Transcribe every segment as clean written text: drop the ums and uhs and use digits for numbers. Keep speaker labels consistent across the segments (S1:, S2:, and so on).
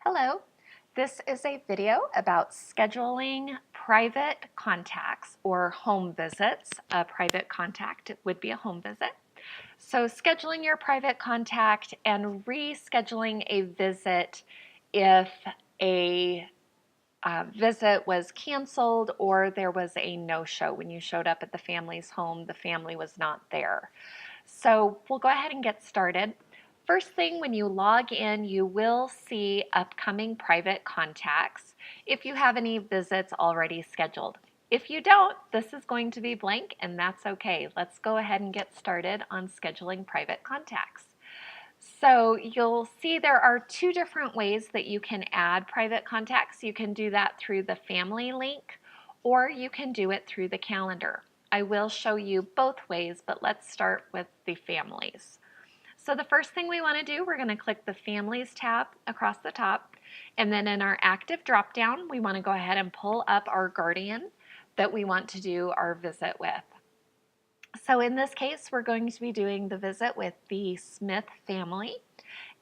S1: Hello, this is a video about scheduling private contacts or home visits. A private contact would be a home visit. So scheduling your private contact and rescheduling a visit if a visit was canceled or there was a no-show. When you showed up at the family's home, the family was not there. So we'll go ahead and get started. First thing, when you log in, you will see upcoming private contacts if you have any visits already scheduled. If you don't, this is going to be blank, and that's okay. Let's go ahead and get started on scheduling private contacts. So you'll see there are two different ways that you can add private contacts. You can do that through the family link, or you can do it through the calendar. I will show you both ways, but let's start with the families. So the first thing we want to do, we're going to click the Families tab across the top, and then in our active drop-down, we want to go ahead and pull up our guardian that we want to do our visit with. So in this case, we're going to be doing the visit with the Smith family.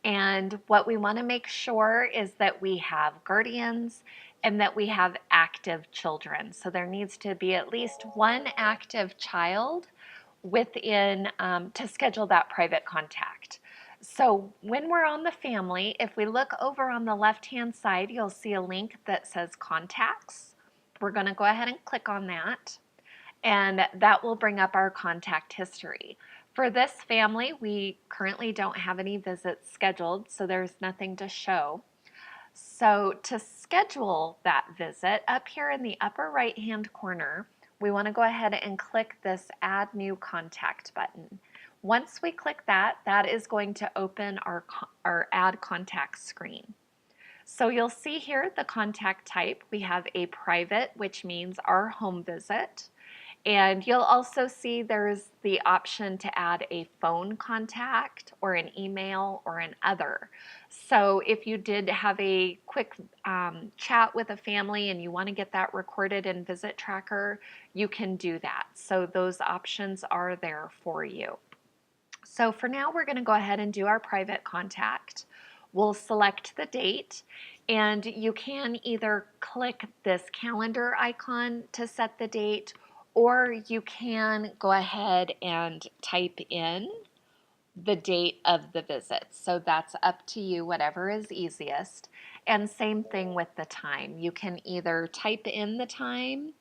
S1: And what we want to make sure is that we have guardians and that we have active children. So there needs to be at least one active child within to schedule that private contact. So when we're on the family, if we look over on the left-hand side, you'll see a link that says contacts. We're going to go ahead and click on that, and that will bring up our contact history. For this family, we currently don't have any visits scheduled, so there's nothing to show. So to schedule that visit, up here in the upper right-hand corner, we want to go ahead and click this Add New Contact button. Once we click that, that is going to open our Add Contact screen. So you'll see here the contact type. We have a private, which means our home visit. And you'll also see there's the option to add a phone contact or an email or an other. So if you did have a quick chat with a family and you want to get that recorded in Visit Tracker, you can do that. So those options are there for you. So for now, we're going to go ahead and do our private contact. We'll select the date, and you can either click this calendar icon to set the date, or you can go ahead and type in the date of the visit. So that's up to you, whatever is easiest. And same thing with the time. You can either type in the time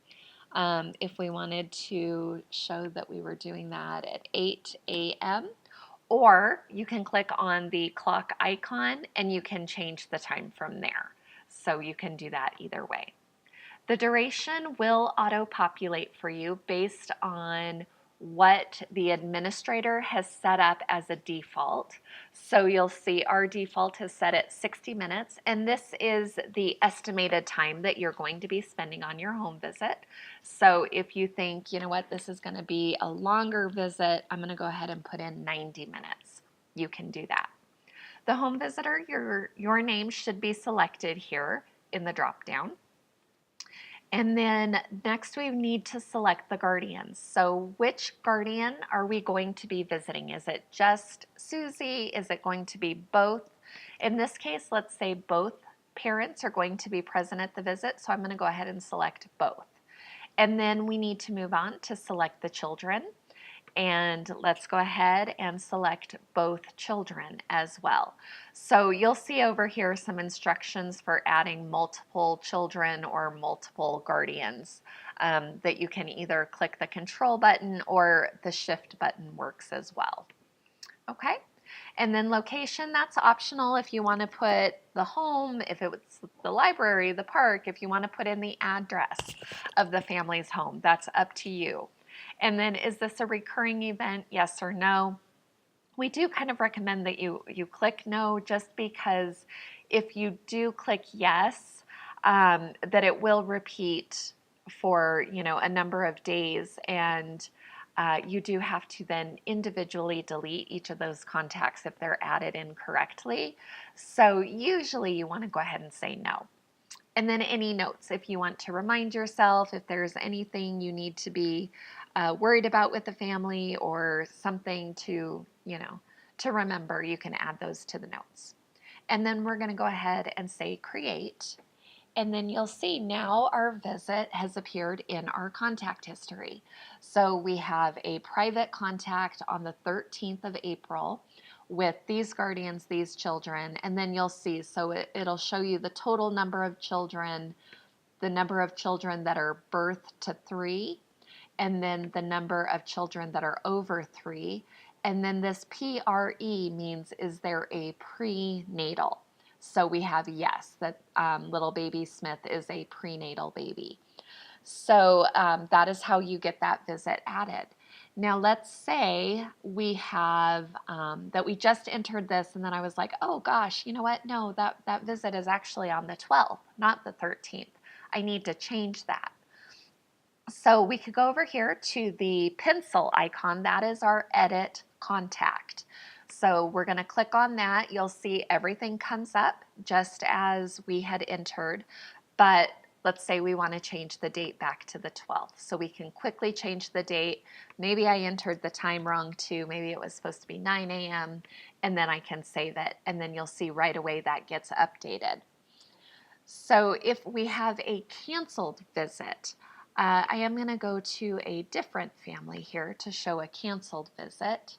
S1: if we wanted to show that we were doing that at 8 a.m. Or you can click on the clock icon and you can change the time from there. So you can do that either way. The duration will auto-populate for you based on what the administrator has set up as a default. So you'll see our default is set at 60 minutes, and this is the estimated time that you're going to be spending on your home visit. So if you think, you know what, this is going to be a longer visit, I'm going to go ahead and put in 90 minutes. You can do that. The home visitor, your name should be selected here in the drop-down. And then next we need to select the guardians. So which guardian are we going to be visiting? Is it just Susie? Is it going to be both? In this case, let's say both parents are going to be present at the visit, so I'm going to go ahead and select both. And then we need to move on to select the children. And let's go ahead and select both children as well. So you'll see over here some instructions for adding multiple children or multiple guardians that you can either click the control button or the shift button works as well. Okay. And then location, that's optional if you want to put the home, if it's the library, the park, if you want to put in the address of the family's home, that's up to you. And then, is this a recurring event, yes or no? We do kind of recommend that you click no, just because if you do click yes, that it will repeat for a number of days, and you do have to then individually delete each of those contacts if they're added incorrectly. So usually you want to go ahead and say no. And then any notes, if you want to remind yourself, if there's anything you need to be worried about with the family or something to remember, you can add those to the notes. And then we're going to go ahead and say create. And then you'll see now our visit has appeared in our contact history. So we have a private contact on the 13th of April with these guardians, these children, and then you'll see, so it'll show you the total number of children, the number of children that are birth to 3, and then the number of children that are over 3. And then this PRE means, is there a prenatal? So we have yes, that little baby Smith is a prenatal baby. So that is how you get that visit added. Now let's say we have that we just entered this and then I was like, oh gosh, you know what? No, that visit is actually on the 12th, not the 13th. I need to change that. So we could go over here to the pencil icon. That is our edit contact. So we're going to click on that. You'll see everything comes up just as we had entered, but let's say we want to change the date back to the 12th. So we can quickly change the date. Maybe I entered the time wrong too. Maybe it was supposed to be 9 a.m. and then I can save it. And then you'll see right away that gets updated. So if we have a canceled visit, I am going to go to a different family here to show a canceled visit.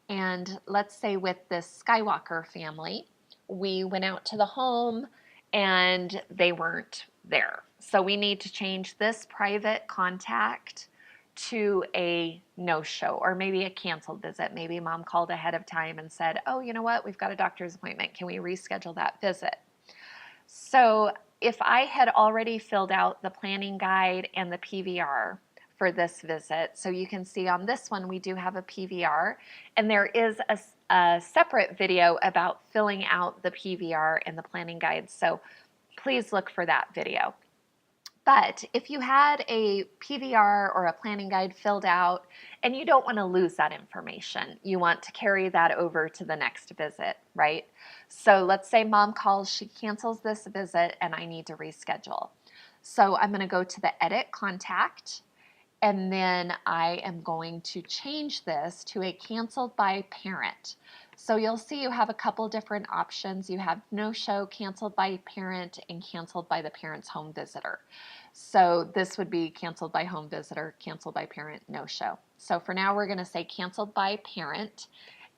S1: And let's say with this Skywalker family, we went out to the home and they weren't there. So we need to change this private contact to a no-show or maybe a canceled visit. Maybe mom called ahead of time and said, oh, you know what, we've got a doctor's appointment. Can we reschedule that visit? So if I had already filled out the planning guide and the PVR for this visit, so you can see on this one we do have a PVR, and there is a separate video about filling out the PVR and the planning guide, so please look for that video. But if you had a PVR or a planning guide filled out and you don't want to lose that information, you want to carry that over to the next visit, right? So let's say mom calls, she cancels this visit and I need to reschedule. So I'm going to go to the edit contact and then I am going to change this to a canceled by parent. So you'll see you have a couple different options. You have no-show, canceled by parent, and canceled by the parent's home visitor. So this would be canceled by home visitor, canceled by parent, no-show. So for now we're going to say canceled by parent.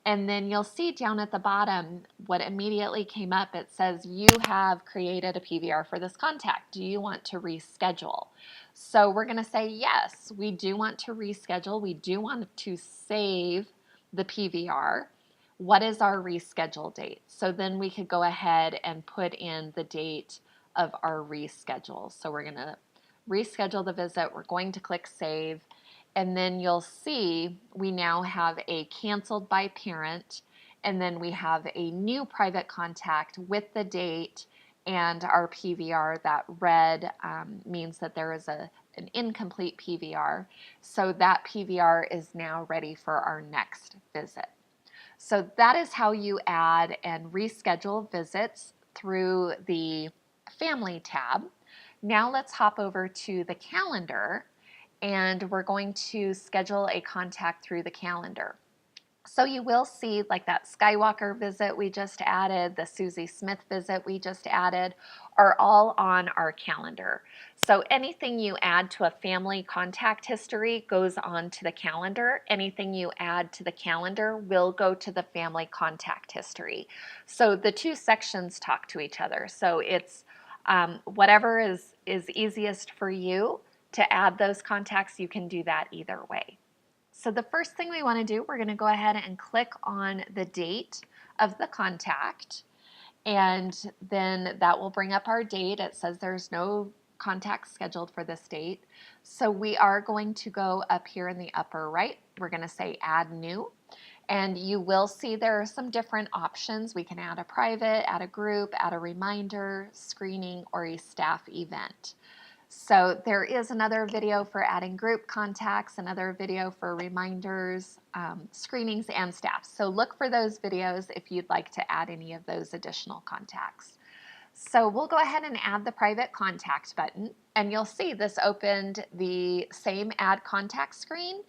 S1: And then you'll see down at the bottom what immediately came up. It says you have created a PVR for this contact. Do you want to reschedule? So we're going to say yes, we do want to reschedule. We do want to save the PVR. What is our reschedule date? So then we could go ahead and put in the date of our reschedule. So we're going to reschedule the visit. We're going to click save. And then you'll see we now have a canceled by parent, and then we have a new private contact with the date and our PVR. That red means that there is an incomplete PVR. So that PVR is now ready for our next visit. So that is how you add and reschedule visits through the Family tab. Now let's hop over to the calendar and we're going to schedule a contact through the calendar. So you will see like that Skywalker visit we just added, the Susie Smith visit we just added are all on our calendar. So anything you add to a family contact history goes on to the calendar. Anything you add to the calendar will go to the family contact history. So the two sections talk to each other. So it's whatever is easiest for you to add those contacts, you can do that either way. So the first thing we want to do, we're going to go ahead and click on the date of the contact, and then that will bring up our date. It says there's no contact scheduled for this date. So we are going to go up here in the upper right. We're going to say add new, and you will see there are some different options. We can add a private, add a group, add a reminder, screening, or a staff event. So there is another video for adding group contacts, another video for reminders, screenings, and staff. So look for those videos if you'd like to add any of those additional contacts. So we'll go ahead and add the private contact button, and you'll see this opened the same add contact screen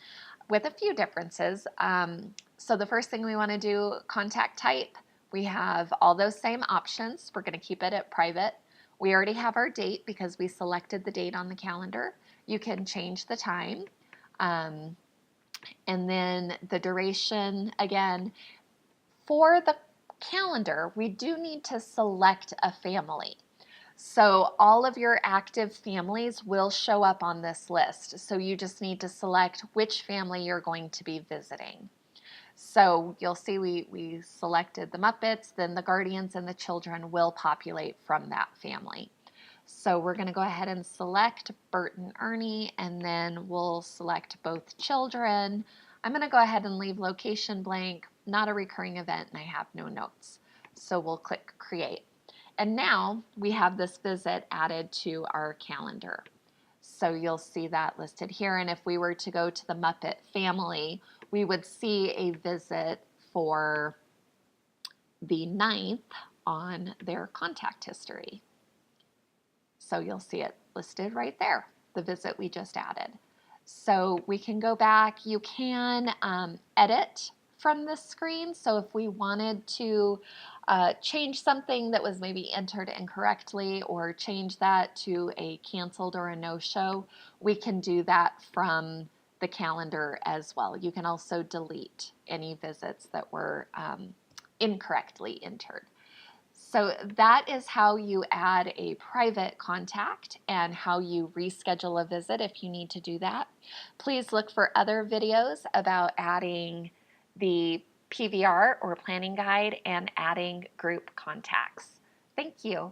S1: with a few differences. So the first thing we want to do, contact type, we have all those same options. We're going to keep it at private. We already have our date because we selected the date on the calendar. You can change the time. And then the duration, again, for the calendar, we do need to select a family. So all of your active families will show up on this list. So you just need to select which family you're going to be visiting. So you'll see we selected the Muppets, then the Guardians and the children will populate from that family. So we're going to go ahead and select Bert and Ernie, and then we'll select both children. I'm going to go ahead and leave location blank, not a recurring event, and I have no notes. So we'll click create. And now we have this visit added to our calendar. So you'll see that listed here. And if we were to go to the Muppet family, we would see a visit for the 9th on their contact history. So you'll see it listed right there, the visit we just added. So we can go back. You can edit from this screen. So if we wanted to change something that was maybe entered incorrectly or change that to a canceled or a no-show, we can do that from the calendar as well. You can also delete any visits that were incorrectly entered. So that is how you add a private contact and how you reschedule a visit if you need to do that. Please look for other videos about adding the PVR or planning guide and adding group contacts. Thank you.